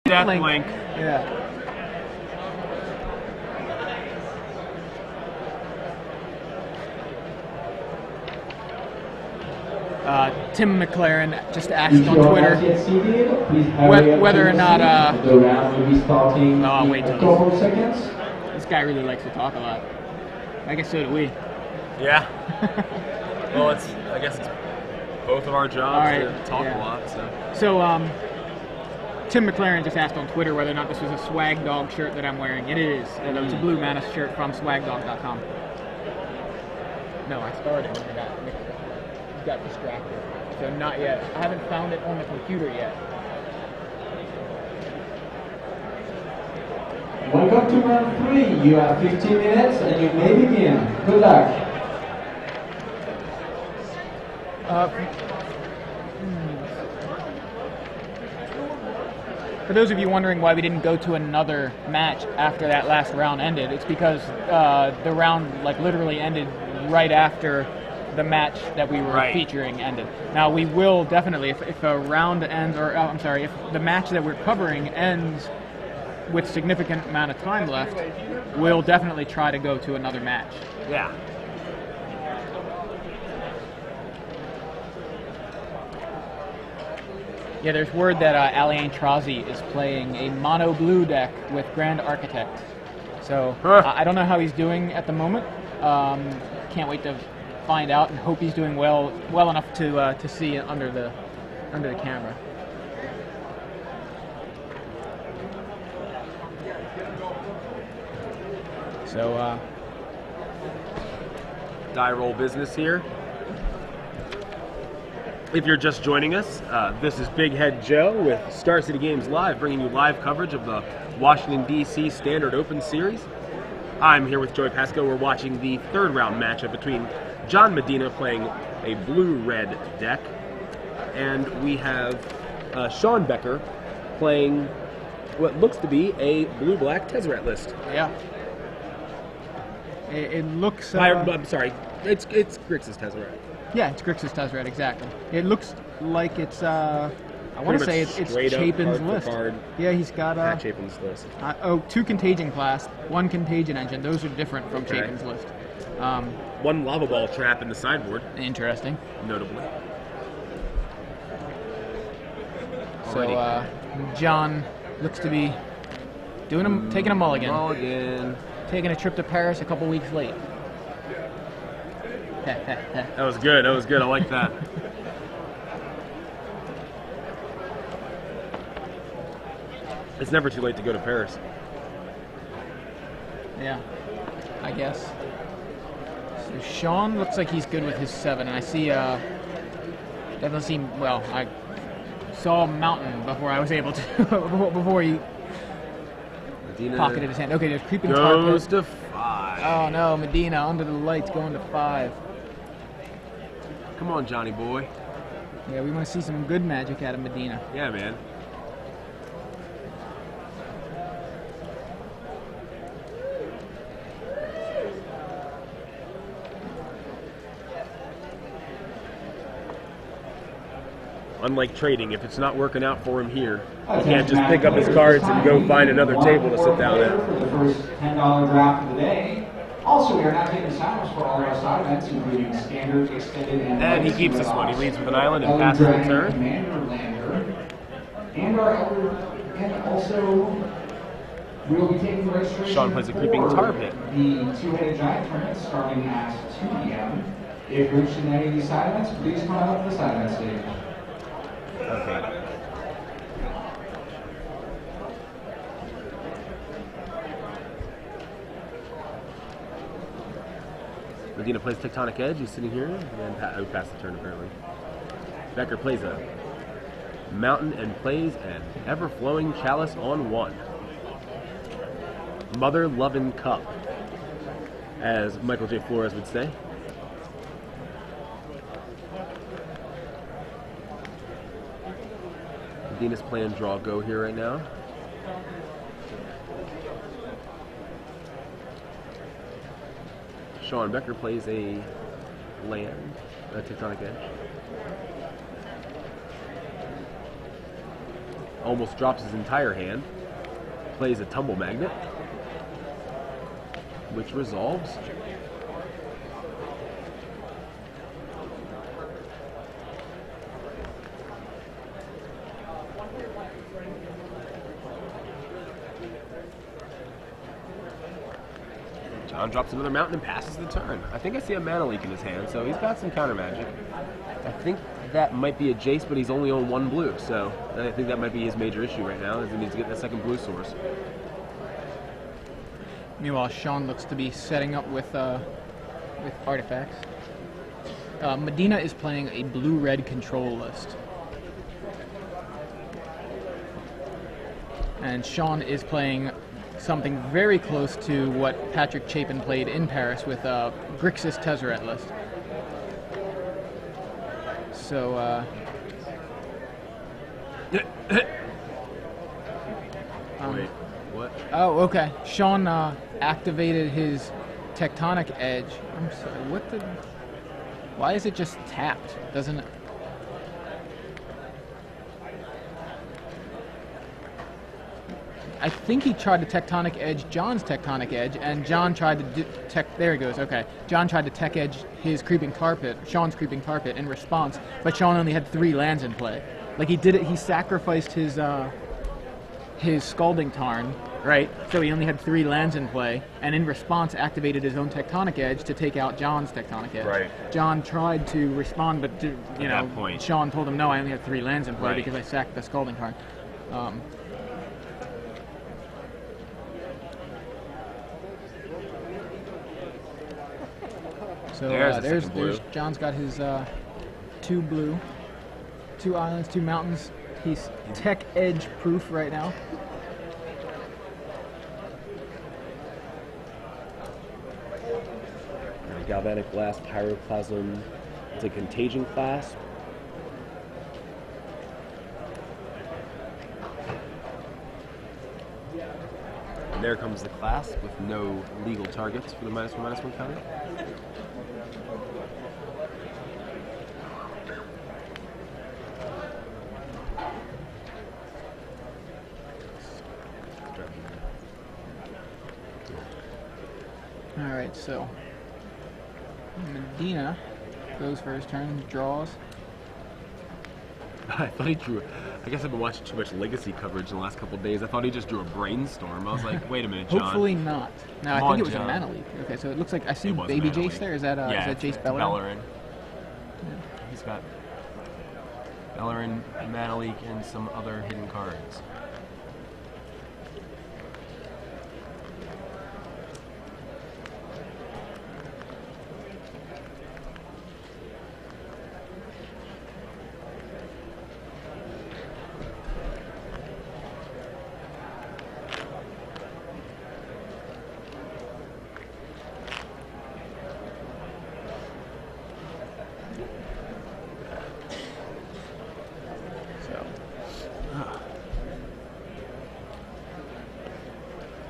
Death Link. Yeah. Tim McLaren just asked on Twitter whether or not. The round will be starting I'll wait in till a couple of seconds. This guy really likes to talk a lot. I guess so do we. Yeah. Well, I guess it's both of our jobs to talk a lot. So, Tim McLaren just asked on Twitter whether or not this was a Swag Dog shirt that I'm wearing. It is. It's a Blue Mana shirt from swagdog.com. No, I started and I got distracted. So not yet. I haven't found it on the computer yet. Welcome to round 3. You have 15 minutes and you may begin. Good luck. For those of you wondering why we didn't go to another match after that last round ended, it's because the round literally ended right after the match that we were featuring ended. Now we will definitely, if a round ends, or if the match that we're covering ends with significant amount of time left, we'll definitely try to go to another match. Yeah. Yeah, there's word that Alain Trazi is playing a mono blue deck with Grand Architect. So I don't know how he's doing at the moment. Can't wait to find out and hope he's doing well enough to see it under the camera. So die roll business here. If you're just joining us, this is Big Head Joe with Star City Games Live, bringing you live coverage of the Washington, D.C. Standard Open Series. I'm here with Joey Pasco. We're watching the third round matchup between John Medina playing a blue-red deck, and we have Shawn Becker playing what looks to be a blue-black Tezzeret list. Yeah. It looks... I'm sorry, it's Grixis Tezzeret. Yeah, it's Grixis Tezzeret, exactly. It looks like it's, I want to say it's Chapin's list. Yeah, he's got Chapin's list. 2 Contagion class, 1 Contagion engine. Those are different from Chapin's list. 1 lava ball trap in the sideboard. Interesting. Notably. So, John looks to be taking a mulligan. Taking a trip to Paris a couple weeks late. That was good. I like that. It's never too late to go to Paris. Yeah, I guess. So Shawn looks like he's good with his 7, and I see, doesn't seem, well, I saw Mountain before I was able to, before he Medina pocketed his hand. Okay, there's Creeping Tar Pit. Goes to 5. Oh no, Medina under the lights going to 5. Come on, Johnny boy. Yeah, we want to see some good magic out of Medina. Yeah, man. Unlike trading, if it's not working out for him here, he can't just pick up his cards and go find another table to sit down at. For the first $10 draft of the day. Also, we are not taking signers for all our side events, including standard, extended, and he keeps this one. He leads with an island and passes the turn. And our elder, and also we'll be taking the registration. Shawn plays a Creeping Tar Pit. The two-headed giant tournament starting at 2 p.m. If you're interested in any of these side events, please come out to the side event stage. Okay. Medina plays Tectonic Edge. He's sitting here, and passed the turn apparently. Becker plays a Mountain and plays an Ever-Flowing Chalice on 1. Mother Lovin' Cup, as Michael J. Flores would say. Medina's playing draw go here right now. Shawn Becker plays a land, a Tectonic Edge. almost drops his entire hand. Plays a tumble magnet, which resolves. John drops another mountain and passes the turn. I think I see a mana leak in his hand, so he's got some counter magic. I think that might be a Jace, but he's only on 1 blue, so I think that might be his major issue right now, is he needs to get that second blue source. Meanwhile, Shawn looks to be setting up with artifacts. Medina is playing a blue-red control list. And Shawn is playing something very close to what Patrick Chapin played in Paris with a Grixis Tezzeret list. So, Wait, what? oh, okay. Shawn activated his Tectonic Edge. I'm sorry, what the... Why is it just tapped? Doesn't it... I think he tried to Tectonic Edge John's Tectonic Edge, and John tried to there he goes, okay. John tried to Tech Edge his Creeping Tar Pit, Shawn's Creeping Tar Pit in response, but Shawn only had 3 lands in play. Like, he did it, he sacrificed his Scalding Tarn, right? So he only had 3 lands in play, and in response activated his own Tectonic Edge to take out John's Tectonic Edge. Right. John tried to respond, but, you know, that point, Shawn told him, no, I only have 3 lands in play right, because I sacked the Scalding Tarn. So there's John's got his 2 blue, 2 islands, 2 mountains. He's Tech Edge proof right now. Galvanic Blast, Pyroclasm, it's a Contagion Clasp. And there comes the Clasp with no legal targets for the -1/-1 counter. Alright, so Medina goes for his turn, draws. I thought he drew. I guess I've been watching too much Legacy coverage in the last couple of days. I thought he just drew a Brainstorm. I was like, wait a minute, John. Hopefully not. No, I think it was a mana leak. Okay, so it looks like I see Baby Jace leak there. Is that Jace Bellerin? Bellerin. Yeah. He's got Bellerin, mana leak, and some other hidden cards.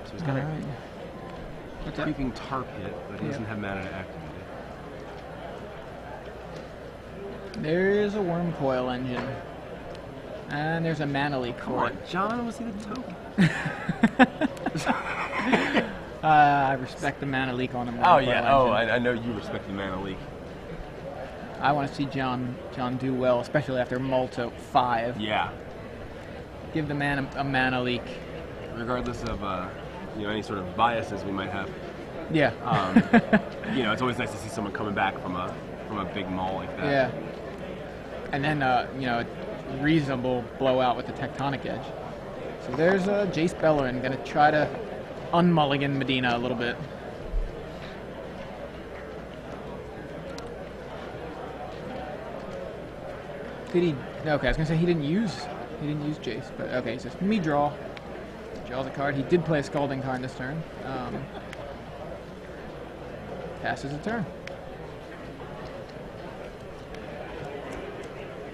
So he's got a Creeping Tar Pit, but he doesn't have mana to activate it. There's a Worm Coil Engine. And there's a mana leak for it. John, was he the token? I respect the mana leak on him. Oh, yeah. Oh, I know you respect the mana leak. I want to see John do well, especially after Malto 5. Yeah. Give the man a mana leak. Regardless of any sort of biases we might have. Yeah. It's always nice to see someone coming back from a big maul like that. Yeah. And then a reasonable blowout with the Tectonic Edge. So there's Jace Bellerin gonna try to unmulligan Medina a little bit. Did he? Okay, I was gonna say he didn't use Jace, but okay, he says me draw. Draws a card. He did play a Scalding Tarn this turn. Passes a turn.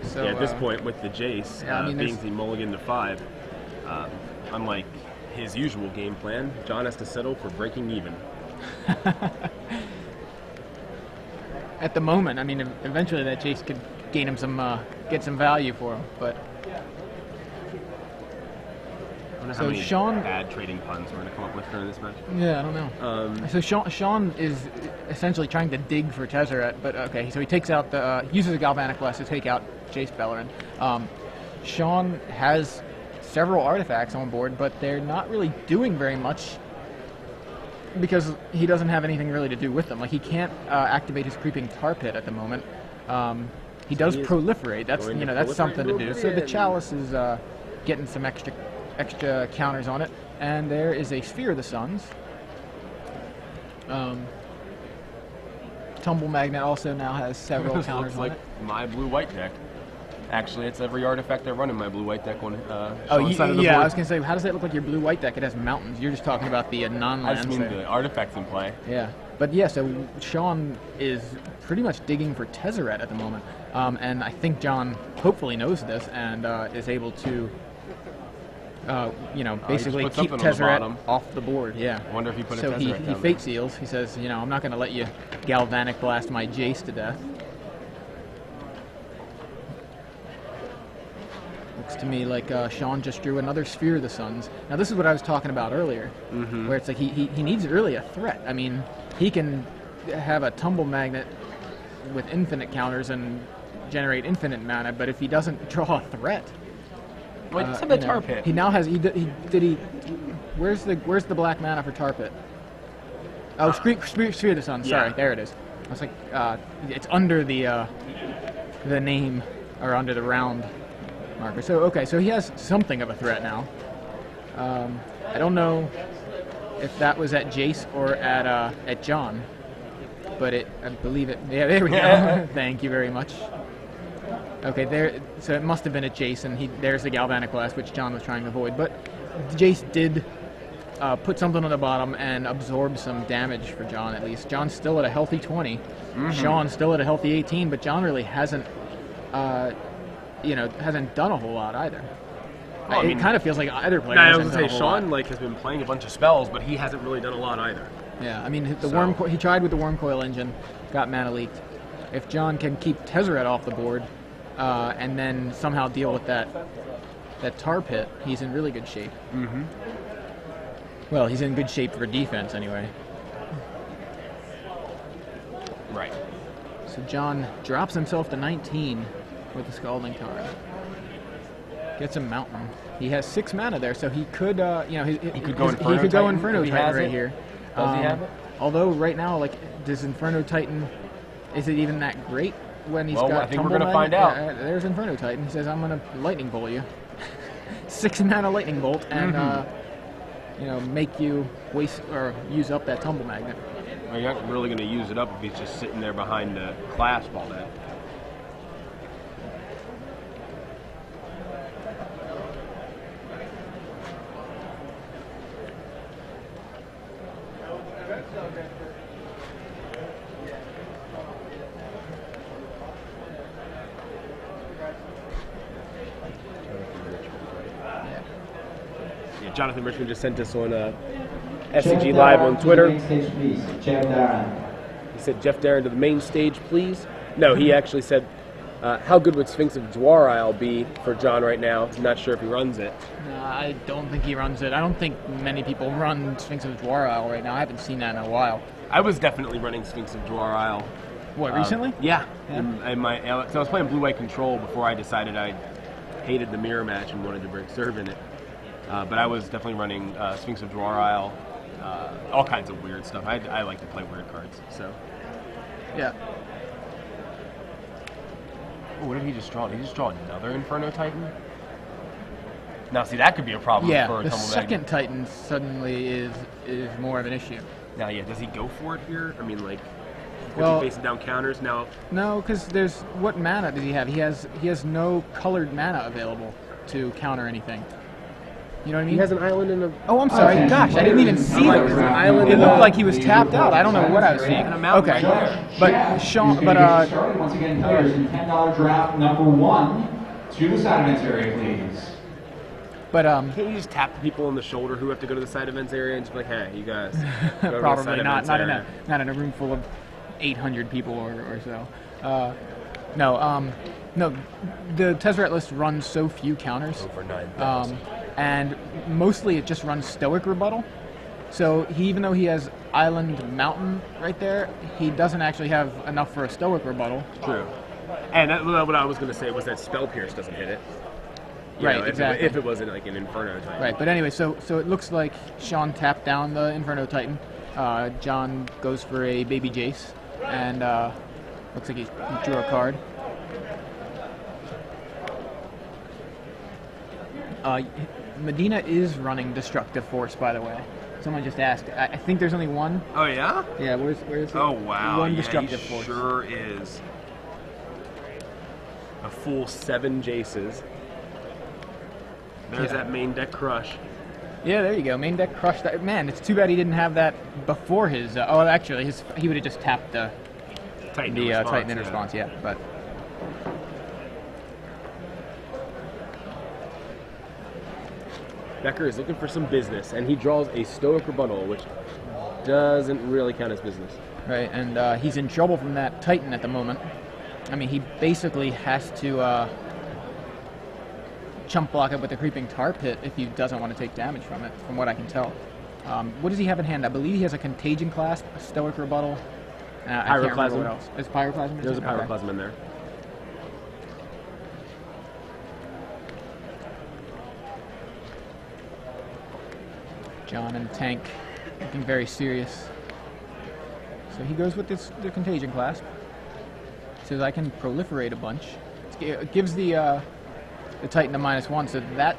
So, at this point, with the Jace being the mulligan to 5, unlike his usual game plan, John has to settle for breaking even. At the moment, I mean, eventually that Jace could gain him some, get some value for him, but wonder how many bad trading puns we're going to come up with during this match. Yeah, I don't know. So Shawn is essentially trying to dig for Tezzeret, but okay, so he takes out uses a Galvanic Blast to take out Jace Bellerin. Shawn has several artifacts on board, but they're not really doing very much because he doesn't have anything really to do with them. Like, he can't activate his Creeping Tar Pit at the moment. He does proliferate. That's that's something to do. So the Chalice is getting some extra counters on it, and there is a Sphere of the Suns. Tumble Magnet also now has several counters on it. My blue-white deck. Actually, it's every artifact I run in my blue-white deck on Shaw's side of the board. I was going to say, how does that look like your blue-white deck? It has mountains. You're just talking about the non-lands. I just mean the artifacts in play. Yeah. But yeah, so Shawn is pretty much digging for Tezzeret at the moment. And I think John hopefully knows this and is able to, basically keep Tezzeret off the board. Yeah. I wonder if he put a Tezzeret down he Fate Seals. He says, I'm not going to let you Galvanic Blast my Jace to death. Looks to me like Shawn just drew another Sphere of the Suns. Now, this is what I was talking about earlier, where it's like he needs really a threat. I mean, he can have a Tumble Magnet with infinite counters and generate infinite mana, but if he doesn't draw a threat... Wait, just have the Tar Pit. He now has... Where's the black mana for Tar Pit? Oh, Sphere of the Sun. Sorry, there it is. I was like, it's under the name, or under the round marker. So, okay, so he has something of a threat now. I don't know if that was at Jace or at John, but I believe it. Yeah, there we go. Thank you very much. Okay, there. So it must have been at Jace, and there's the Galvanic Blast, which John was trying to avoid. But Jace did put something on the bottom and absorb some damage for John, at least. John's still at a healthy 20. Shawn's still at a healthy 18, but John really hasn't done a whole lot either. Well, it kind of feels like either player. I was going to say Shawn has been playing a bunch of spells, but he hasn't really done a lot either. Yeah, I mean he tried with the Worm Coil engine, got mana leaked. If John can keep Tezzeret off the board, and then somehow deal with that Tar Pit, he's in really good shape. Well, he's in good shape for defense anyway. Right. So John drops himself to 19 with the Scalding Tarn. Gets a Mountain. He has 6 mana there, so he could, he could go Inferno Titan right here. Does he have it? Although right now, does Inferno Titan, is it even that great when he's got I think Tumble we're going to find out. There's Inferno Titan. He says, I'm going to Lightning Bolt you. 6 mana Lightning Bolt, and make you waste or use up that Tumble Magnet. Well, you're not really going to use it up if he's just sitting there behind the clasp all day. Jonathan Richmond just sent us on SCG Live on Twitter. He said, Jeff Darren to the main stage, please. No, he actually said, how good would Sphinx of Dwarile be for John right now? I'm not sure if he runs it. I don't think he runs it. I don't think many people run Sphinx of Dwarile right now. I haven't seen that in a while. I was definitely running Sphinx of Dwarile. What, recently? Yeah. So I was playing Blue-White Control before I decided I hated the mirror match and wanted to break serve in it. But I was definitely running Sphinx of Dwarile, all kinds of weird stuff. I like to play weird cards, so. Yeah. Oh, what did he just draw? Did he just draw another Inferno Titan? Now, see, that could be a problem for a Tumble Magnet. The second Titan suddenly is more of an issue. Now, does he go for it here? I mean, well, facing down counters now? No, because what mana does he have? He has no colored mana available to counter anything. You know what I mean? He has an island in the... Oh, I'm sorry. Gosh, I didn't even see that. It looked like he was tapped out. I don't know what I was seeing. Okay. But Shawn... Starting once again here is in $10 draft number 1 to the side events area, please. But can't you just tap the people on the shoulder who have to go to the side events area and just be like, hey, you guys... Probably not. Not in a room full of 800 people or so. No, the Tezzeret list runs so few counters. Over 9,000. and mostly it just runs stoic rebuttal. So even though he has island mountain right there, he doesn't actually have enough for a stoic rebuttal. True. And what I was going to say was that Spell Pierce doesn't hit it. Right, exactly. If it wasn't like an Inferno Titan. Right, but anyway, so it looks like Shawn tapped down the Inferno Titan. John goes for a Baby Jace, and looks like he drew a card. Medina is running Destructive Force, by the way. Someone just asked. I think there's only one. Oh, yeah? Yeah, where's Oh, wow. one Yeah, Destructive he Force. Sure is. A full 7 Jaces. There's that main deck crush. Yeah, there you go. Main deck crush. That man, it's too bad he didn't have that before his. Actually, he would have just tapped the Titan Titan in response. Yeah, but. Becker is looking for some business, and he draws a Stoic Rebuttal, which doesn't really count as business. Right, and he's in trouble from that Titan at the moment. I mean, he basically has to chump block it with the Creeping Tar Pit if he doesn't want to take damage from it, from what I can tell. What does he have in hand? I believe he has a Contagion Clasp, a Stoic Rebuttal. I can't remember what else. Is Pyroclasm? There's a Pyroclasm in there. John and Tank looking very serious. So he goes with the Contagion Clasp. Says I can proliferate a bunch. It gives the Titan a -1, so that,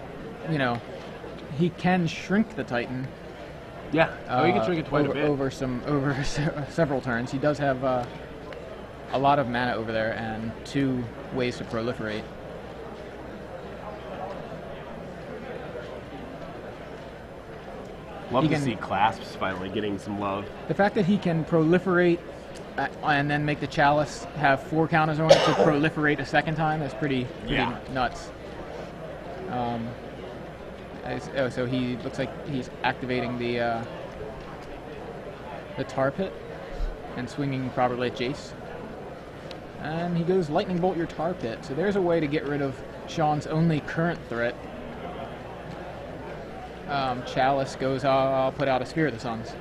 he can shrink the Titan. Yeah, he can shrink it quite a bit. Over several turns. He does have a lot of mana over there and 2 ways to proliferate. Love to see Clasps finally getting some love. The fact that he can proliferate and then make the Chalice have 4 counters on it to proliferate a second time is pretty nuts. So he looks like he's activating the Tar Pit and swinging probably at Jace. And he goes Lightning Bolt your Tar Pit. So there's a way to get rid of Shawn's only current threat. Chalice goes, I'll put out a Spear of the Suns.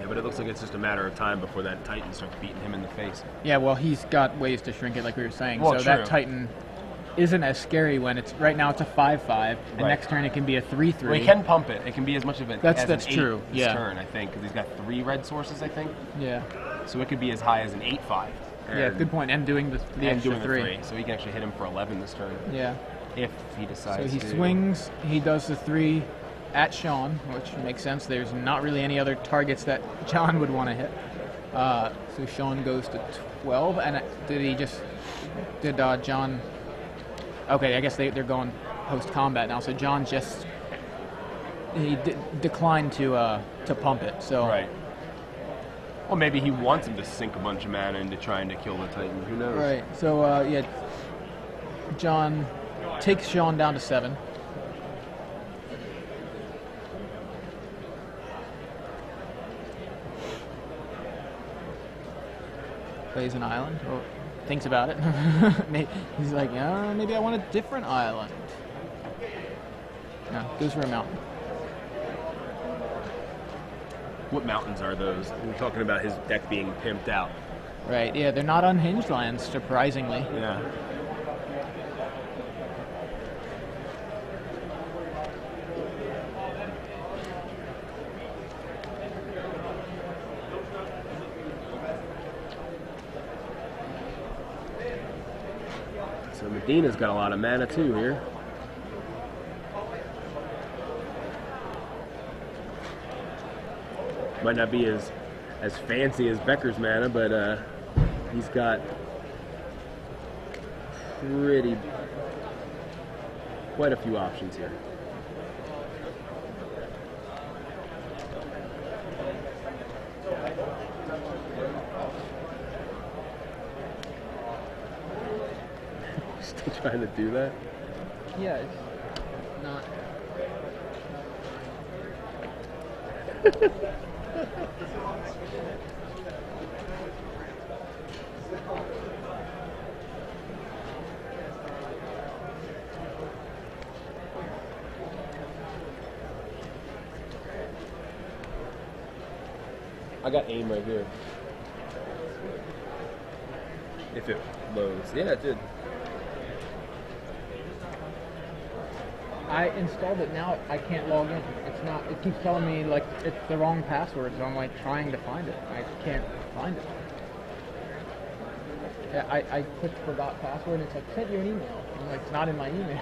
Yeah, but it looks like it's just a matter of time before that Titan starts beating him in the face. Yeah, well, he's got ways to shrink it, like we were saying. Well, so true. That Titan isn't as scary when it's right now. It's a 5/5, and next turn it can be a 3/3. Well, he can pump it. It can be as much of it as that's an 8 true. this Yeah. turn, I think, because he's got 3 red sources, I think. Yeah. So it could be as high as an 8/5. Yeah, good point. And doing the extra 3. So he can actually hit him for 11 this turn. Yeah. If he decides So he to. swings, he does the 3 at Shawn, which makes sense. There's not really any other targets that John would want to hit. So Shawn goes to 12, and did John... Okay, I guess they're going post-combat now, so John he declined to pump it, so... Right. Well, maybe he wants him to sink a bunch of mana into trying to kill the Titan. Who knows? Right. So, John takes Shawn down to 7. Plays an island, or thinks about it. He's like, maybe I want a different island. No, goes for a mountain. What mountains are those? We're talking about his deck being pimped out. Right, yeah, they're not unhinged lands, surprisingly. Yeah. So Medina's got a lot of mana too here. Might not be as fancy as Becker's mana, but he's got quite a few options here. Still trying to do that? Yeah, it's not... I got aim right here. If it loads. Yeah, it did. I installed it now. I can't log in. It's not. It keeps telling me like it's the wrong password. So I'm like trying to find it. I can't find it. Yeah, I clicked forgot password and it's like sent you an email. I'm like it's not in my email.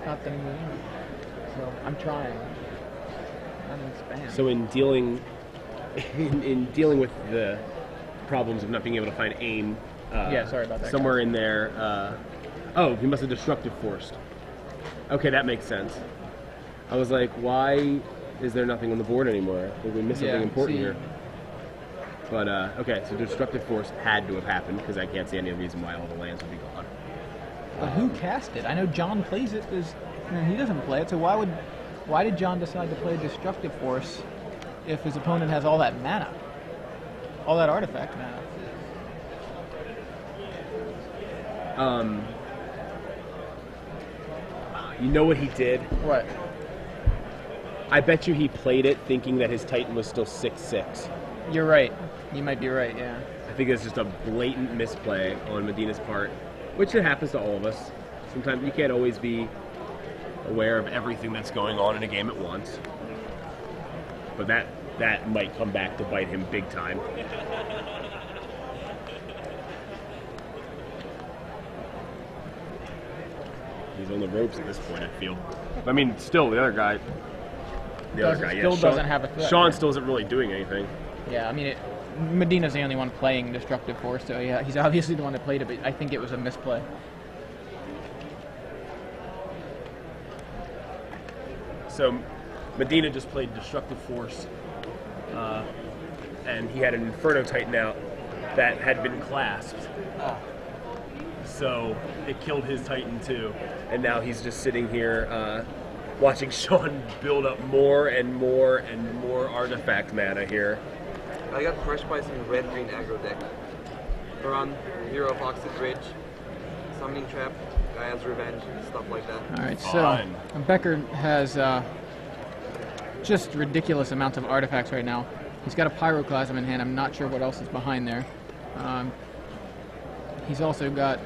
not sending me an email. So I'm trying. I'm in spam. So in dealing with the problems of not being able to find aim. Yeah, sorry about that. Somewhere in there. Oh, he must have destructive forced. Okay, that makes sense. I was like, why is there nothing on the board anymore? Did we miss something important here? But, okay, so destructive force had to have happened because I can't see any reason why all the lands would be gone. But who cast it? I know John plays it because he doesn't play it, so why did John decide to play destructive force if his opponent has all that mana? All that artifact mana? You know what he did? What? I bet you he played it thinking that his Titan was still 6/6. You're right. You might be right, yeah. I think it's just a blatant misplay on Medina's part, which it happens to all of us. Sometimes you can't always be aware of everything that's going on in a game at once. But that might come back to bite him big time. He's on the ropes at this point, I feel. I mean, still, the other guy, Still doesn't have a threat. Shawn still isn't really doing anything. Yeah, I mean, Medina's the only one playing destructive force, so yeah, he's obviously the one that played it, but I think it was a misplay. So Medina just played destructive force, and he had an Inferno Titan out that had been clasped. So it killed his Titan too, and now he's just sitting here watching Shawn build up more and more and more artifact mana here. I got crushed by some red-green aggro deck. Baron, Hero of Oxid Bridge, Summoning Trap, Gaia's Revenge, stuff like that. Alright, so Becker has just ridiculous amounts of artifacts right now. He's got a Pyroclasm in hand. I'm not sure what else is behind there. He's also got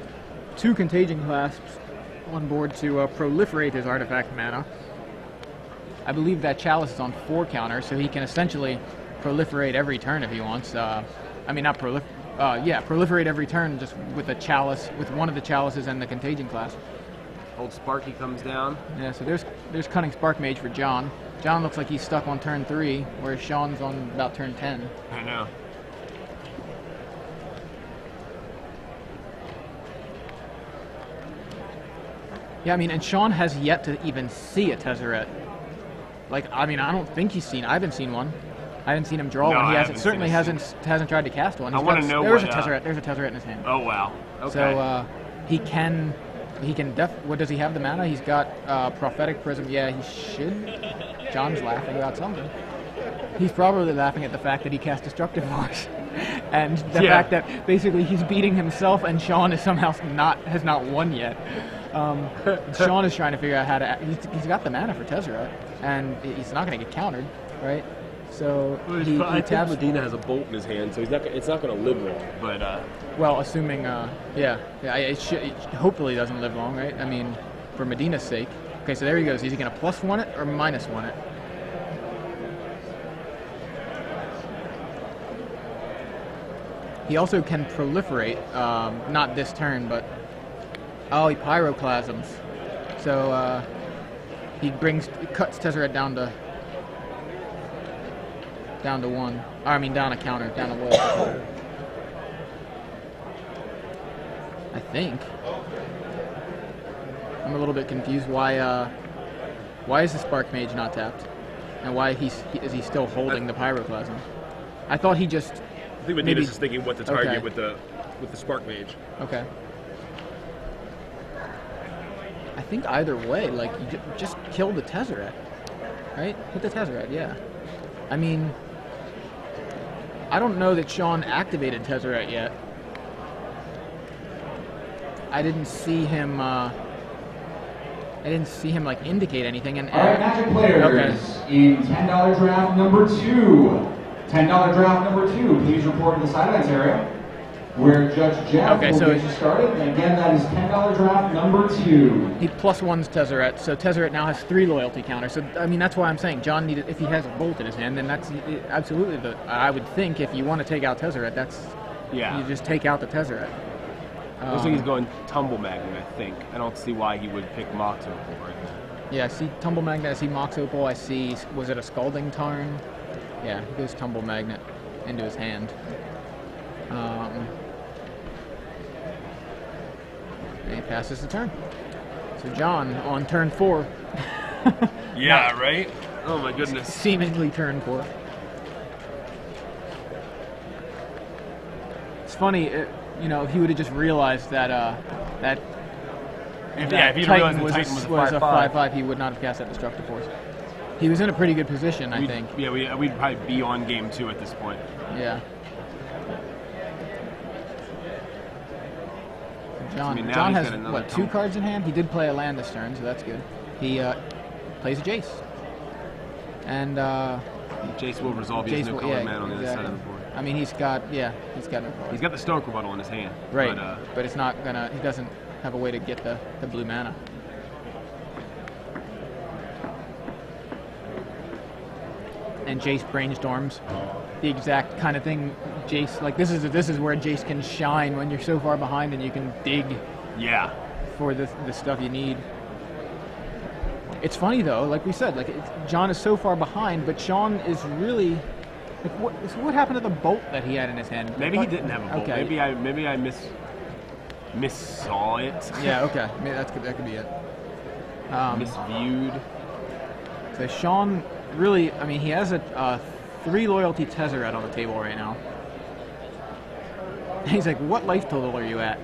2 Contagion Clasps on board to proliferate his artifact mana. I believe that Chalice is on 4 counter, so he can essentially proliferate every turn if he wants. I mean, not proliferate every turn just with a Chalice, with one of the Chalices and the Contagion Clasp. Old Sparky comes down. Yeah, so there's Cunning Spark Mage for John. John looks like he's stuck on turn 3, whereas Shawn's on about turn 10. I know. Yeah, I mean, and Shawn has yet to even see a Tezzeret. Like, I mean, I don't think he's seen. I haven't seen one. I haven't seen him draw one. He hasn't tried to cast one. I want to know there's a Tezzeret. There's a Tezzeret in his hand. Oh wow. Okay. So he can what does he have the mana? He's got Prophetic Prism. Yeah, he should. John's laughing about something. He's probably laughing at the fact that he cast Destructive Force, and the fact that basically he's beating himself, and Shawn is somehow has not won yet. Shawn is trying to figure out how to. He's got the mana for Tezzeret, and he's not going to get countered, right? So I think Medina has a bolt in his hand, so it's not going to live long. But well, assuming it hopefully doesn't live long, right? I mean, for Medina's sake. Okay, so there he goes. Is he going to +1 it or -1 it? He also can proliferate, not this turn, but he Pyroclasms. So he cuts Tezzeret down to 1. I mean, down a counter, down a wood. I think. I'm a little bit confused. Why is the Spark Mage not tapped, and why is he still holding the Pyroclasm? I thought he just. I think Medina's just thinking what to target with the Spark Mage. Okay. I think either way, like you just kill the Tezzeret, right? Hit the Tezzeret, yeah. I mean, I don't know that Shawn activated Tezzeret yet. I didn't see him like indicate anything. And all right, Magic players, in $10 draft number 2, $10 draft number 2, please report to the sidelines area, where Judge Jeff will get you started. And again, that is $10 draft number 2. He +1's Tezzeret, so Tezzeret now has 3 loyalty counters. So I mean, that's why I'm saying John needed. If he has a bolt in his hand, then that's absolutely the. I would think if you want to take out Tezzeret, that's you just take out the Tezzeret. Looks like he's going Tumble Magnet, I think. I don't see why he would pick Mox Opal right now. Yeah, I see Tumble Magnet, I see Mox Opal, I see, was it a Scalding Tarn? Yeah, he goes Tumble Magnet into his hand. And he passes the turn. So John on turn 4. Yeah, right? Oh my goodness. Seemingly turn 4. It's funny, you know, if he would have just realized that if he'd realized the Titan was a 5/5, he would not have cast that Destructive Force. He was in a pretty good position, I think. Yeah, we'd probably be on game 2 at this point. Yeah. John, I mean, John has, got what, 2 cards in hand? He did play a land this turn, so that's good. He plays a Jace. And Jace will resolve. He has no colored man on the other side of the board. I mean, he's got no color. He's got the Stoic Rebuttal in his hand. Right, but it's not gonna, he doesn't have a way to get the blue mana. And Jace brainstorms the exact kind of thing Jace, like this is where Jace can shine when you're so far behind and you can dig for the stuff you need. It's funny though, like we said, like John is so far behind, but Shawn is really like what happened to the bolt that he had in his hand? Maybe he didn't have a bolt. Okay. Maybe I missaw it. Yeah, okay. Maybe that could be it. Misviewed. So Shawn really, I mean, he has a 3 loyalty Tezzeret on the table right now. He's like, what life total are you at?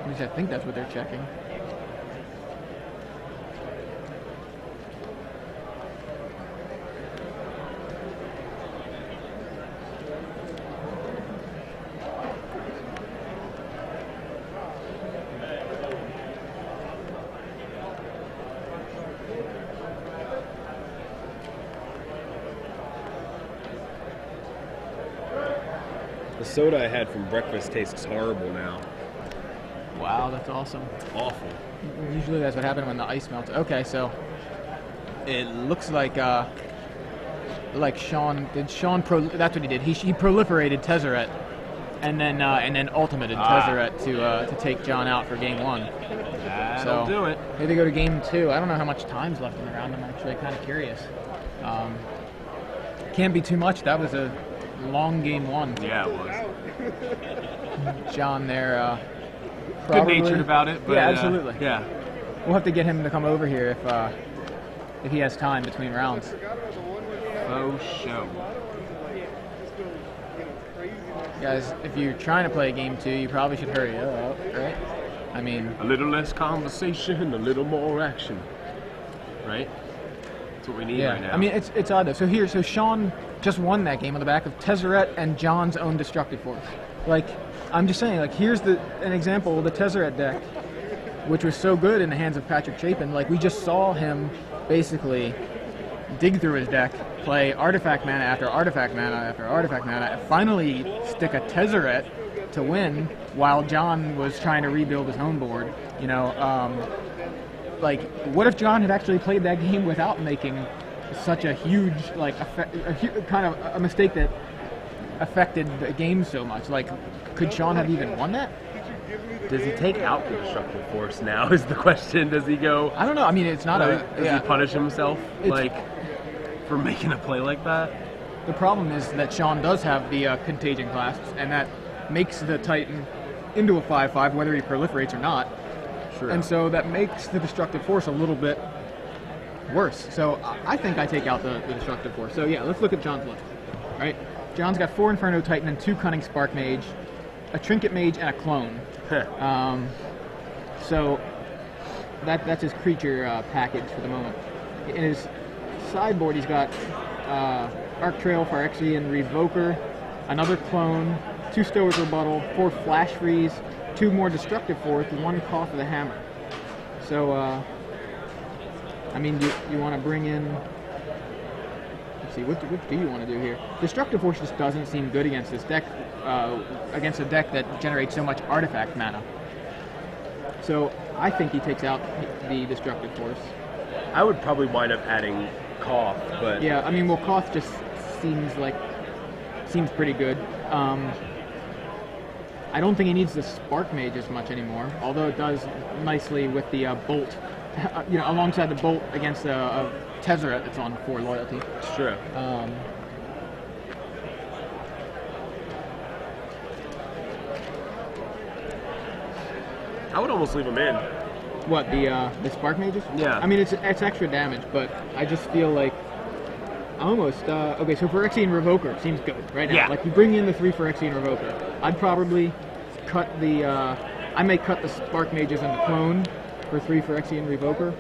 At least I think that's what they're checking. The soda I had from breakfast tastes horrible now. Wow, that's awesome. It's awful. Usually that's what happened when the ice melts. Okay, so it looks like Shawn that's what he did. He proliferated Tezzeret and then ultimated Tezzeret to take John out for game 1. That'll do it. Here they go to game 2. I don't know how much time's left in the round. I'm actually kind of curious. Can't be too much. That was a long game 1. Yeah, it was. John there. Good-natured about it, but yeah, absolutely. Yeah. We'll have to get him to come over here if he has time between rounds. Oh, show. Guys, if you're trying to play game 2, you probably should hurry up, right? I mean, a little less conversation, a little more action, right? That's what we need right now. I mean, it's odd though. So Shawn just won that game on the back of Tezzeret and John's own Destructive Force. Like, I'm just saying, like, here's an example of the Tezzeret deck, which was so good in the hands of Patrick Chapin. Like, we just saw him basically dig through his deck, play artifact mana after artifact mana after artifact mana, and finally stick a Tezzeret to win while John was trying to rebuild his own board. You know, like, what if John had actually played that game without making such a huge, like, kind of a mistake that affected the game so much? Like, could Shawn have even won that? Does he take out the Destructive Force now is the question. Does he go... I don't know. I mean, it's not does he punish himself, like, for making a play like that? The problem is that Shawn does have the Contagion clasps, and that makes the Titan into a 5/5, whether he proliferates or not. Sure. And so that makes the Destructive Force a little bit worse. So I think I take out the Destructive Force. So yeah, let's look at John's list. All right, John's got 4 Inferno Titan and 2 Cunning Spark Mage, a Trinket Mage, and a Clone. So that's his creature package for the moment. In his sideboard, he's got Arc Trail, Phyrexian, Revoker, another Clone, 2 Stoic Rebuttal, 4 Flash Freeze, 2 more Destructive Force, 1 Cough of the Hammer. So, I mean, you want to bring in see. What do you want to do here? Destructive Force just doesn't seem good against this deck, against a deck that generates so much artifact mana. So I think he takes out the Destructive Force. I would probably wind up adding Koth, but yeah, I mean, well, Koth just seems pretty good. I don't think he needs the Spark Mage as much anymore, although it does nicely with the Bolt, alongside the Bolt against a Tezzeret that's on 4 loyalty. It's true. I would almost leave him in. What, the Spark Mages? Yeah. I mean, it's extra damage, but I just feel like almost okay. So Phyrexian Revoker seems good right now. Yeah. Like you bring in the 3 Phyrexian Revoker. I'd probably cut the. I may cut the Spark Mages and the clone for 3 Phyrexian Revoker.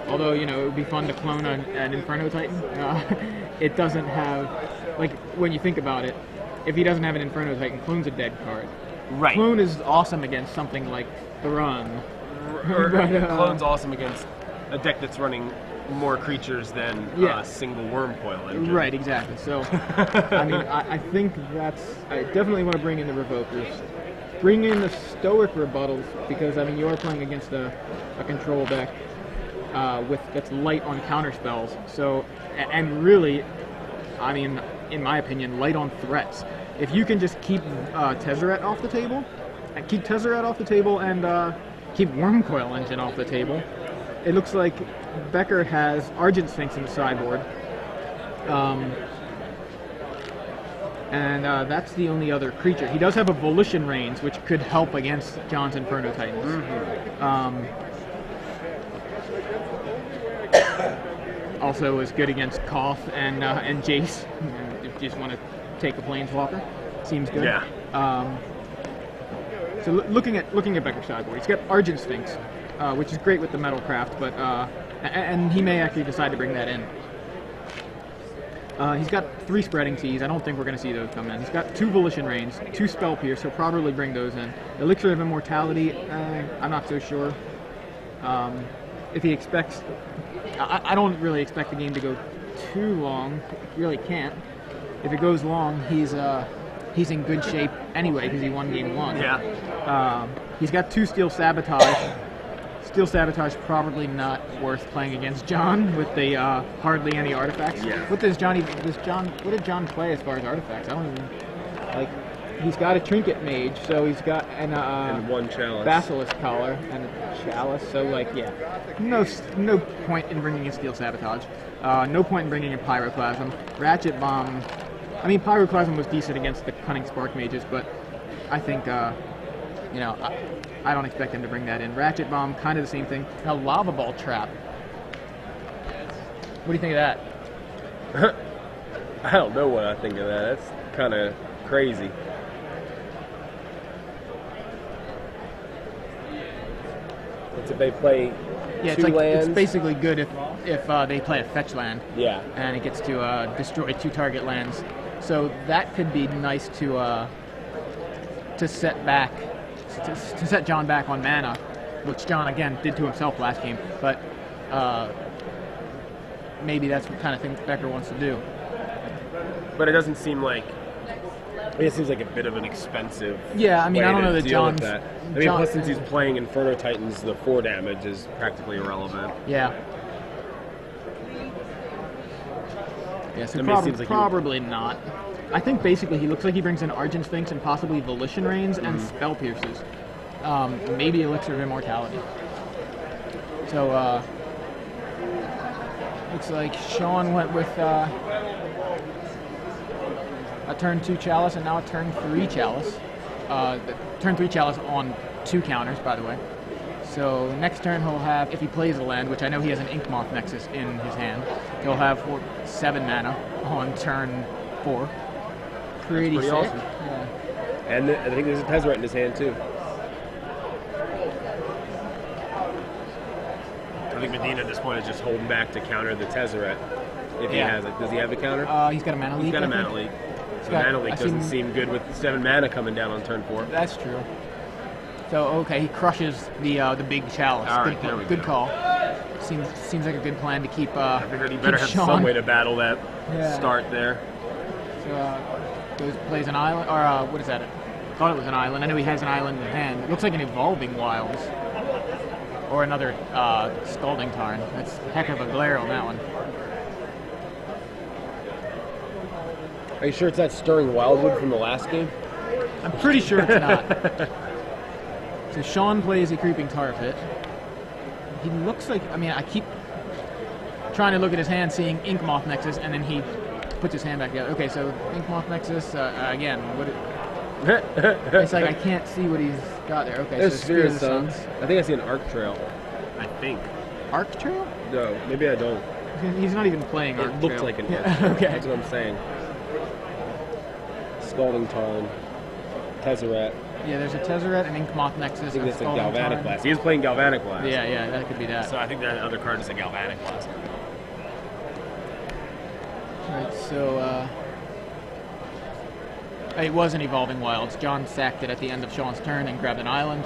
Although it would be fun to clone an Inferno Titan. It doesn't have, like, when you think about it, if he doesn't have an Inferno Titan, clone's a dead card. Right. Clone is awesome against something like Thrun. Clone's awesome against a deck that's running more creatures than a single Wormcoil engine. Right, exactly. So, I mean, I think I definitely want to bring in the Revokers. Bring in the Stoic Rebuttals, because, I mean, you are playing against a control deck that's light on counter spells. So, and really, I mean, in my opinion, light on threats. If you can just keep Tezzeret off the table, and keep Wormcoil Engine off the table, it looks like Becker has Argent Sphinx in the sideboard. And that's the only other creature. He does have a Volition Reigns, which could help against John's Inferno Titans. Mm-hmm. Also is good against Koth and Jace. If you just want to take a Planeswalker, seems good. Yeah. So looking at Becker's sideboard, he's got Argent Sphinx, which is great with the Metalcraft, but and he may actually decide to bring that in. He's got 3 Spreading Seas. I don't think we're going to see those come in. He's got 2 Volition Reigns, 2 Spell Pierce. He'll probably bring those in. Elixir of Immortality, I'm not so sure. If he expects, I don't really expect the game to go too long. He really can't. If it goes long, he's in good shape anyway because he won game 1. Yeah. He's got 2 Steel Sabotage. Steel Sabotage probably not worth playing against John with the hardly any artifacts. Yeah. What did John play as far as artifacts? I don't even like. He's got a Trinket Mage, so he's got and 1 Chalice. Basilisk Collar and a Chalice. So like, yeah, no point in bringing in Steel Sabotage. No point in bringing in Pyroclasm. Ratchet Bomb. I mean, Pyroclasm was decent against the Cunning Spark Mages, but I think I don't expect him to bring that in. Ratchet Bomb, kind of the same thing. Now, Lava Ball Trap. What do you think of that? I don't know what I think of that. That's kind of crazy. It's if they play two lands. It's basically good if they play a fetch land. Yeah. And it gets to destroy 2 target lands. So that could be nice to set back. To set John back on mana, which John again did to himself last game, but maybe that's what kind of thing Becker wants to do. But it doesn't seem like. It seems like a bit of an expensive. Yeah, I mean, I don't know that John's. That. I mean, plus since he's playing Inferno Titans, the 4 damage is practically irrelevant. Yeah. Yeah, so probably not. I think basically he looks like he brings in Argent Sphinx and possibly Volition Reigns and Spell Pierces. Maybe Elixir of Immortality. So, looks like Shawn went with a turn 2 Chalice and now a turn 3 Chalice. Turn 3 Chalice on 2 counters, by the way. So next turn he'll have, if he plays a land, which I know he has an Inkmoth Nexus in his hand, he'll have 7 mana on turn 4. Pretty sick. Awesome. Yeah. And I think there's a Tezzeret in his hand too. I think Medina at this point is just holding back to counter the Tezzeret. If he has it. Does he have the counter? He's got a Mana Leak. He's got a Mana Leak. So Mana Leak doesn't seem good with 7 mana coming down on turn 4. That's true. So, okay, he crushes the big Chalice. All right, there we good go. call. seems like a good plan to keep. I figured he better have Shawn. some way to battle that Yeah. start there. So plays an island, or what is that? I thought it was an island. I know he has an island in hand. It looks like an Evolving Wilds. Or another Scalding Tarn. That's a heck of a glare on that one. Are you sure it's that Stirring Wildwood from the last game? I'm pretty sure it's not. So Shawn plays a Creeping Tar Pit. He looks like, I mean, I keep trying to look at his hand, seeing Ink Moth Nexus, and then he puts his hand back together. Okay, so Ink Moth Nexus, again, it's like I can't see what he's got there. Okay, There's so Sphere of the Suns. I think I see an Arc Trail. I think. Arc Trail? No, maybe I don't. He's not even playing Arc It Trail. looks like an Arc Yeah, Trail. okay. That's what I'm saying. Scalding Tarn, Tezzeret. Yeah, there's a Tezzeret and Ink Moth I Nexus. think and that's a Scalding Galvanic Tarn. Blast. He is playing Galvanic Blast. Yeah, that could be that. So I think that other card is a Galvanic Blast. Right, so it was an Evolving Wilds. John sacked it at the end of Shawn's turn and grabbed an island.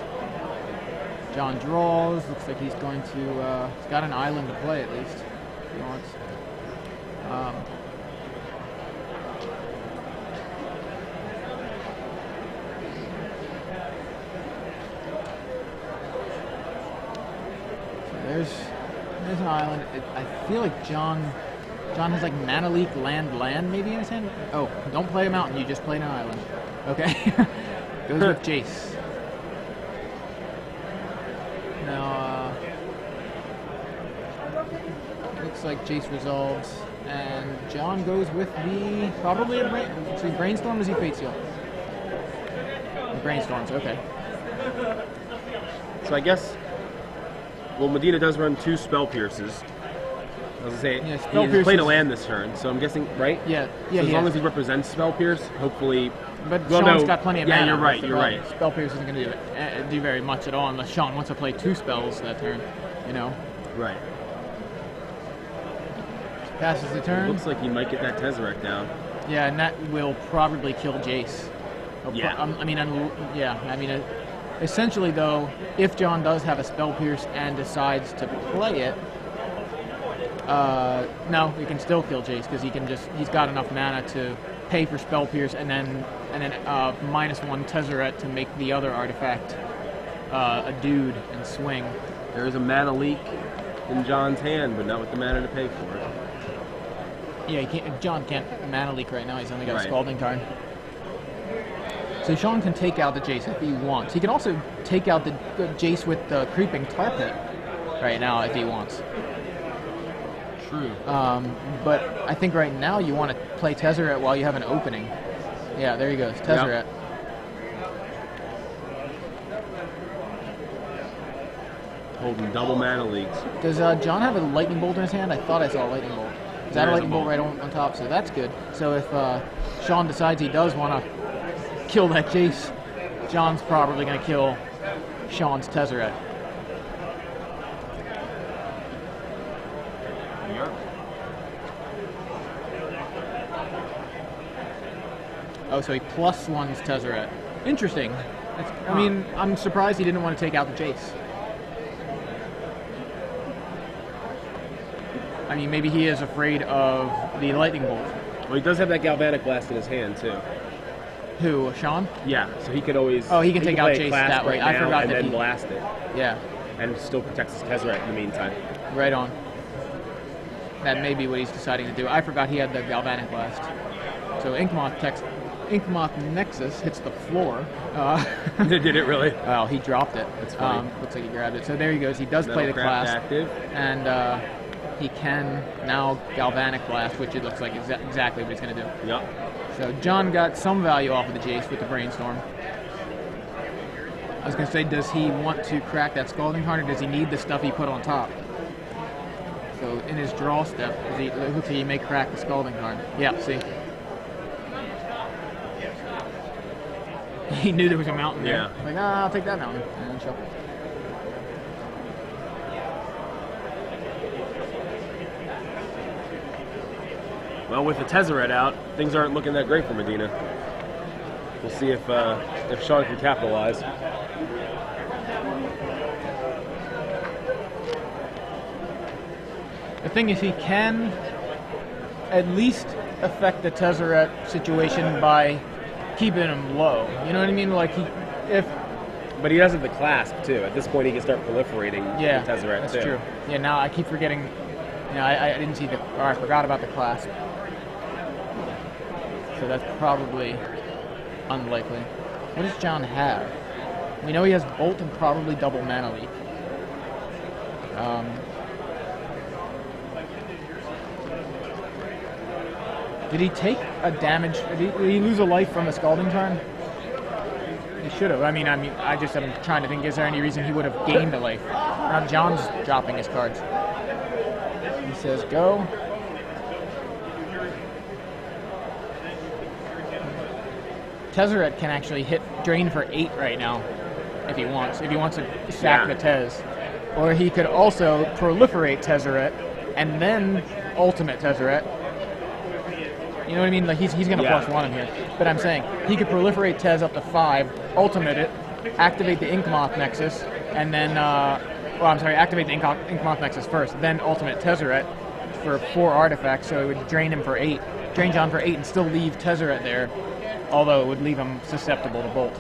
John draws. Looks like he's going to. He's got an island to play at least. If he wants. So there's an island. I feel like John has like Mana Leak, land maybe in his hand. Oh, don't play a mountain. You just play an island. Okay. Goes with Jace. Now, looks like Jace resolves, and John goes with the probably a so he brainstorm. Is he Fate Seal? He brainstorms. Okay. So I guess, well, Medina does run 2 Spell Pierces. I was gonna say, Yeah, Spell he Pierce played a is- land this turn, so I'm guessing, right? Yeah. So as long as he represents Spell Pierce, hopefully. But well, Shawn's no, got plenty of yeah, mana. you're right. That's the You're problem. right. Spell Pierce isn't going to do very much at all unless Shawn wants to play 2 spells that turn. You know. Right. Passes the It turn. looks like he might get that Tezzeret down. Yeah, and that will probably kill Jace. Yeah. Essentially though, if John does have a Spell Pierce and decides to play it, no, he can still kill Jace because he's got enough mana to pay for Spell Pierce and then -1 Tezzeret to make the other artifact a dude and swing. There is a Mana Leak in John's hand, but not with the mana to pay for it. Yeah, John can't Mana Leak right now. He's only got Right. a Scalding Tarn. So Shawn can take out the Jace if he wants. He can also take out the Jace with the Creeping Tar Pit right now if he wants. True. But I think right now you want to play Tezzeret while you have an opening. Yeah, there he goes, Tezzeret. Holding double Mana Leaks. Does John have a Lightning Bolt in his hand? I thought I saw a Lightning Bolt. Is that There a is a Lightning Bolt bolt. right on top? So that's good. So if Shawn decides he does want to kill that Jace, John's probably going to kill Shawn's Tezzeret. Oh, so he +1's Tezzeret. Interesting. I mean, I'm surprised he didn't want to take out the Jace. I mean, maybe he is afraid of the Lightning Bolt. Well, he does have that Galvanic Blast in his hand, too. Who, Shawn? Yeah, so he could always... Oh, he can take out play a Jace Clasp that way. right I now forgot and that then he- blast it. Yeah, And still protects his Tezzeret in the meantime. right on. That may be what he's deciding to do. I forgot he had the Galvanic Blast. So Inkmoth Nexus hits the floor. Did it really? Well, he dropped it. That's funny. Looks like he grabbed it. So there he goes. He does play the Metalcraft Clasp. active. And he can now Galvanic Blast, which it looks like exactly what he's going to do. Yep. So John got some value off of the Jace with the Brainstorm. I was going to say, does he want to crack that Scalding Tarn, or does he need the stuff he put on top? So in his draw step, it looks like he may crack the Scalding Tarn. Yeah, see? He knew there was a mountain there. Yeah. Like, I'll take that mountain. And shuffle. Well, with the Tezzeret out, things aren't looking that great for Medina. We'll see if Shawn can capitalize. The thing is, he can at least affect the Tezzeret situation by keeping him low. You know what I mean? Like But he does have the clasp too. At this point, he can start proliferating yeah, the Tezzeret that's too. true. Yeah, now I keep forgetting. You know, I didn't see or I forgot about the clasp. So that's probably unlikely. What does John have? We know he has Bolt and probably double Mana Leak. Did he take a damage? Did he lose a life from a Scalding Tarn? He should have. I mean, I just am trying to think. Is there any reason he would have gained a life? Now John's dropping his cards. He says go. Tezzeret can actually hit drain for 8 right now, if he wants. If he wants to sack the Tez, or he could also proliferate Tezzeret and then ultimate Tezzeret. You know what I mean? Like he's gonna +1 him here. But I'm saying he could proliferate Tez up to 5, ultimate it, activate the Inkmoth Nexus, and then activate the Inkmoth Nexus first, then ultimate Tezzeret for 4 artifacts, so it would drain him for 8. Drain John for 8 and still leave Tezzeret there, although it would leave him susceptible to Bolt.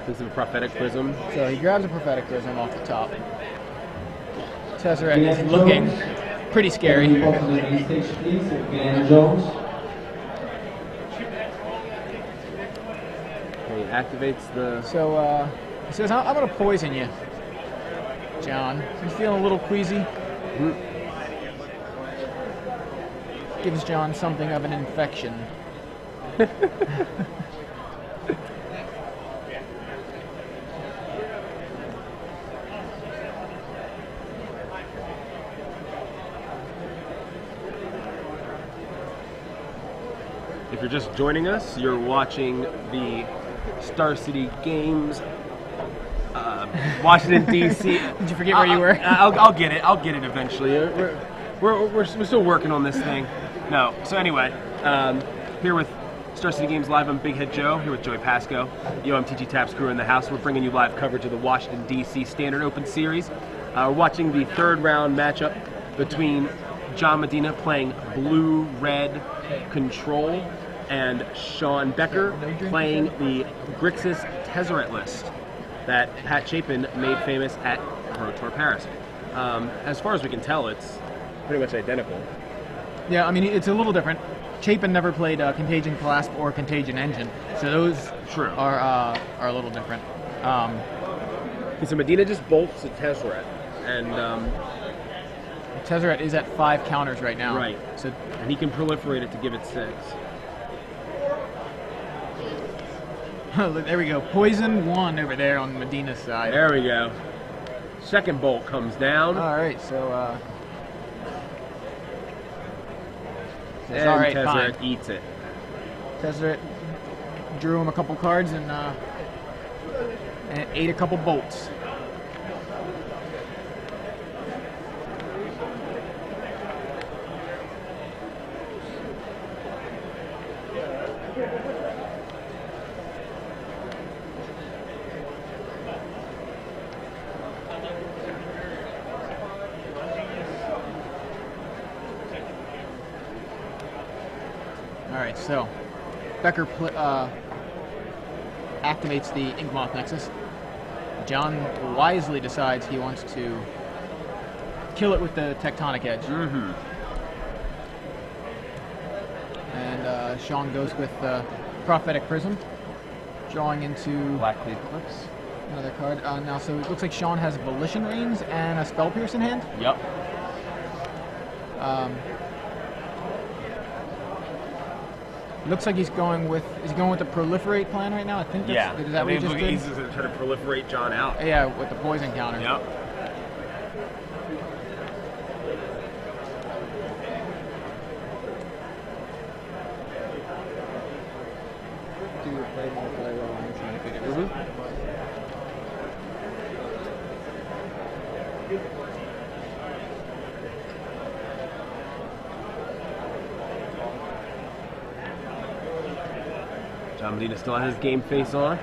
Thinks of a Prophetic Prism. So he grabs a Prophetic Prism off the top. Tezzeret is looking pretty scary. Okay, he activates the... So he says, I'm going to poison you, John. You feeling a little queasy? Mm-hmm. Gives John something of an infection. If you're just joining us, you're watching the Star City Games, Washington D.C. Did you forget where you were? I'll get it. I'll get it eventually. We're still working on this thing. No. So anyway, here with Star City Games Live, I'm Big Head Joe, here with Joey Pasco, the OMTG Taps crew in the house. We're bringing you live coverage of the Washington D.C. Standard Open Series. We're watching the 3rd round matchup between John Medina playing blue-red Control and Shawn Becker playing the Grixis Tezzeret list that Pat Chapin made famous at Pro Tour Paris. As far as we can tell, it's pretty much identical. Yeah, I mean, it's a little different. Chapin never played Contagion Clasp or Contagion Engine, so those are a little different. So Medina just bolts a Tezzeret, and Tezzeret is at 5 counters right now. Right. So, and he can proliferate it to give it 6. There we go. Poison 1 over there on Medina's side. There we go. Second bolt comes down. All right, so and all right, Tezzeret fine. eats it. Tezzeret drew him a couple cards and ate a couple bolts. Alright, so Becker activates the Inkmoth Nexus. John wisely decides he wants to kill it with the Tectonic Edge. Mm-hmm. And Shawn goes with Prophetic Prism, drawing into Black the Eclipse. Another card. Now, so it looks like Shawn has Volition Reins and a Spell Pierce in hand. Yep. Looks like he's going with the Proliferate plan right now. I think that's, is that what he just did? He's trying to proliferate John out. Yeah, with the poison counter. Yep. Do your play well. I'm trying to figure this out. John Medina still has his game face on.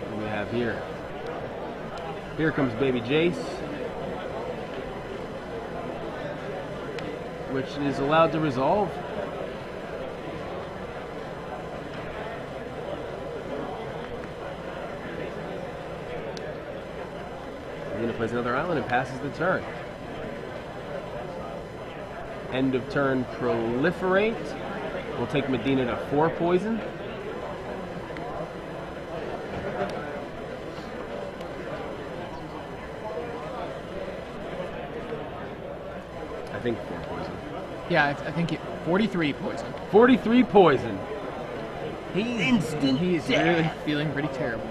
And we here. Here comes baby Jace, which is allowed to resolve. Medina plays another island and passes the turn. End of turn proliferate. We'll take Medina to 4 poison. I think 4 poison. Yeah, I think 43 poison. 43 poison. He's instant. He's really feeling pretty terrible.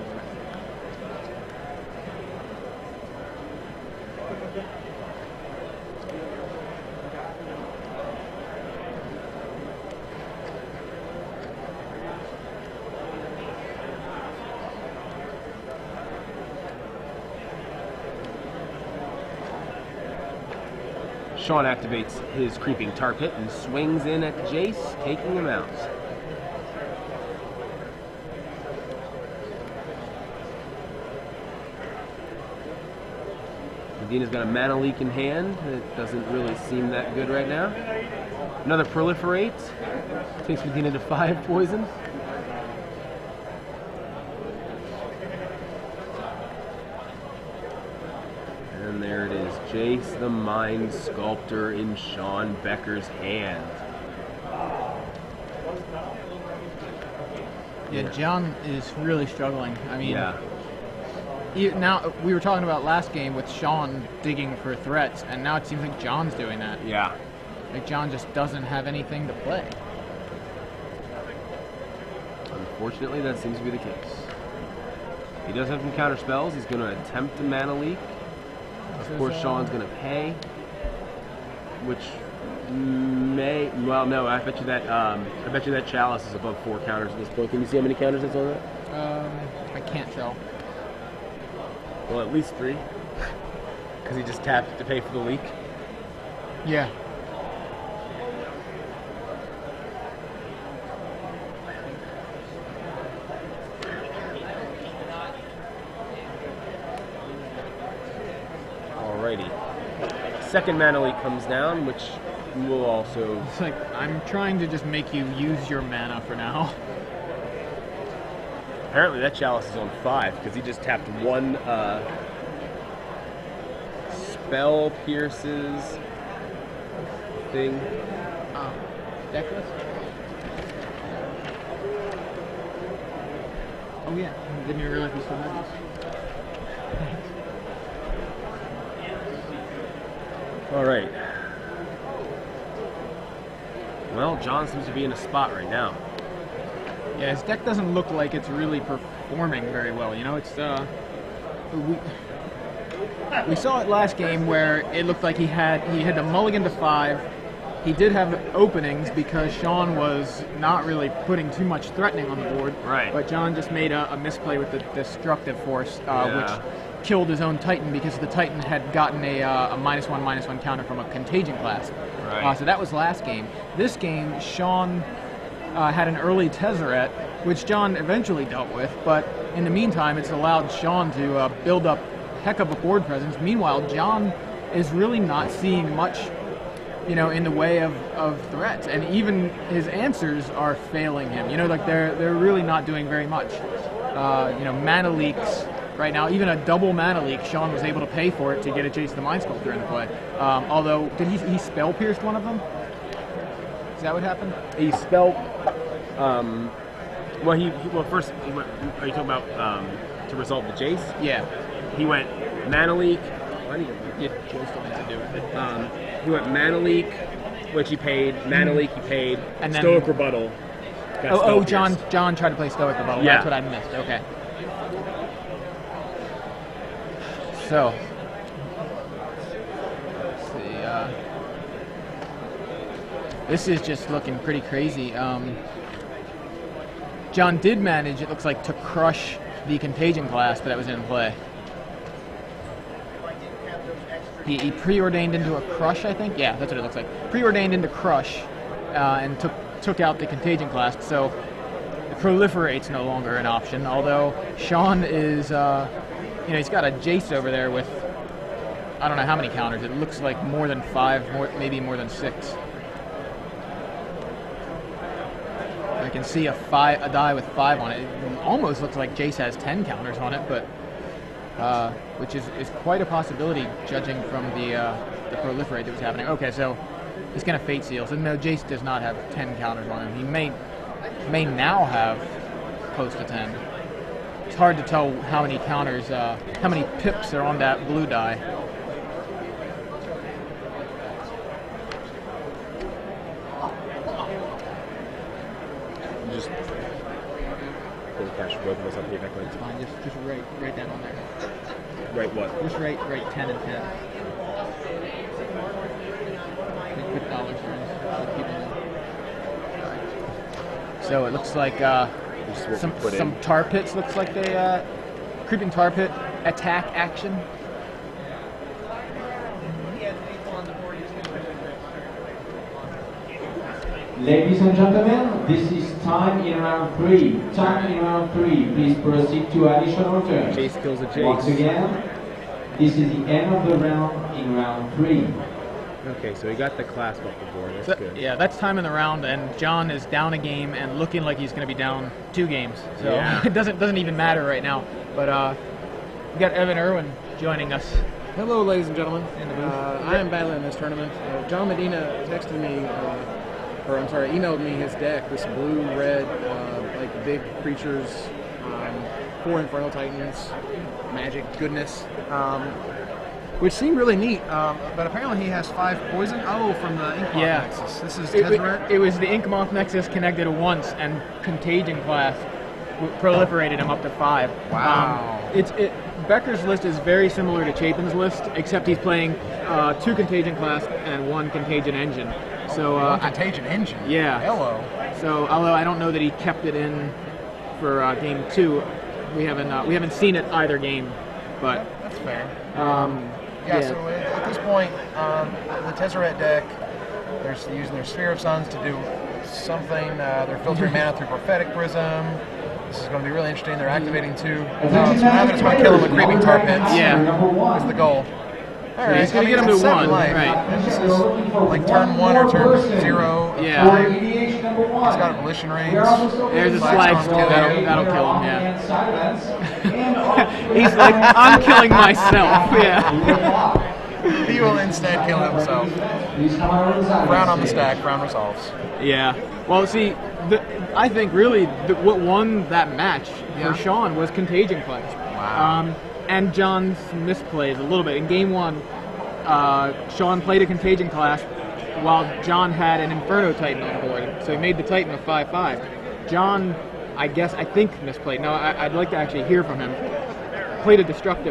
Shawn activates his creeping tar pit and swings in at Jace, taking him out. Medina's got a mana leak in hand. It doesn't really seem that good right now. Another proliferate. Takes Medina to 5 poison. And there it is, Jace the Mind Sculptor in Shawn Becker's hand. Yeah, John is really struggling. I mean, yeah. Now we were talking about last game with Shawn digging for threats, and now it seems like John's doing that. Yeah. Like John just doesn't have anything to play. Unfortunately, that seems to be the case. He does have some counter spells. He's going to attempt a mana leak. Of course, Shawn's going to pay, which may. Well, no. I bet you that Chalice is above 4 counters at this point. Can you see how many counters it's on that? I can't tell. Well, at least 3, because he just tapped to pay for the leak. Yeah. Alrighty. Second mana leak comes down, which will also... It's like, I'm trying to just make you use your mana for now. Apparently that Chalice is on 5, because he just tapped 1 spell pierces thing. Deck. Oh yeah, didn't even realize we still had this. All right. Well, John seems to be in a spot right now. Yeah, his deck doesn't look like it's really performing very well. You know, it's we saw it last game where it looked like he had to mulligan to 5. He did have openings because Shawn was not really putting too much threatening on the board. Right. But John just made a misplay with the destructive force, which killed his own Titan because the Titan had gotten a -1/-1 counter from a Contagion class. Right. So that was last game. This game, Shawn had an early Tezzeret, which John eventually dealt with, but in the meantime, it's allowed Shawn to build up heck of a board presence. Meanwhile, John is really not seeing much, you know, in the way of threats, and even his answers are failing him. You know, like they're really not doing very much. You know, mana leaks right now, even a double mana leak, Shawn was able to pay for it to get a Jace the Mind Sculptor into play. Although, did he spell pierced one of them? Is that what happened? He spelled. Well, first he went. Are you talking about to resolve the Jace? Yeah. He went mana leak. Yeah, Jace don't have to do with it. He went mana leak, which he paid. Mana leak, he paid. And then, Stoic Rebuttal. John tried to play Stoic Rebuttal. Yeah. That's what I missed. Okay. So, let's see. This is just looking pretty crazy. John did manage, it looks like, to crush the Contagion class that was in play. He preordained into a crush, I think? Yeah, that's what it looks like. Preordained into crush and took out the Contagion class. So Proliferate's no longer an option, although Shawn is, he's got a Jace over there with, I don't know how many counters. It looks like more than 5, maybe more than 6. I can see a die with 5 on it. It almost looks like Jace has 10 counters on it, but which is quite a possibility judging from the proliferate that was happening. Okay, so he's going to Fate Seal. So no, Jace does not have 10 counters on him. He may now have close to 10. It's hard to tell how many counters, how many pips are on that blue die. Just cash both of us on payback lines. Fine, just write that on there. Write what? Just write 10 and 10. Put dollars signs so people know. So it looks like some tar pits. Looks like they creeping tar pit attack action. Ladies and gentlemen, this is time in round 3. Time in round 3. Please proceed to additional turns. Jace kills a Jace. Once again, this is the end of the round in round 3. Okay, so he got the clasp off the board. That's good. Yeah, that's time in the round, and John is down a game and looking like he's going to be down 2 games. So yeah. It doesn't even matter right now. But we got Evan Irwin joining us. Hello, ladies and gentlemen. I am battling in this tournament. John Medina texted me, emailed me his deck. This blue-red, like big creatures, 4 Inferno Titans, magic goodness. Which seemed really neat, but apparently he has 5 poison. Oh, from the Ink Moth Nexus. This is Tezzeret? It was the Ink Moth Nexus connected once, and Contagion class proliferated him up to 5. Wow. Becker's list is very similar to Chapin's list, except he's playing 2 Contagion class and 1 Contagion engine. So Contagion engine? Yeah. Hello. So although I don't know that he kept it in for game 2, we haven't seen it either game, but that's fair. Yeah. So at this point, the Tezzeret deck, they're using their Sphere of Suns to do something. They're filtering mana through Prophetic Prism. This is going to be really interesting. They're activating 2. So now they're just going to kill him with Creeping Tar Pits. Yeah. That's the goal. All right. He's going to get him to 1. Life. Right. And this is like turn 1 or turn 0. Yeah. 5. He's got Abolition Range. There's a Slag Storm. That'll kill him, yeah. He's like, I'm killing myself. Yeah. He will instead kill himself. Frown on the stack, Frown resolves. Yeah. Well, see, I think really what won that match for Shawn was Contagion class. Wow. And John's misplays a little bit. In game 1, Shawn played a Contagion class while John had an Inferno Titan on board. So he made the Titan a 5/5. John, I think misplayed. No, I'd like to actually hear from him. Played a destructive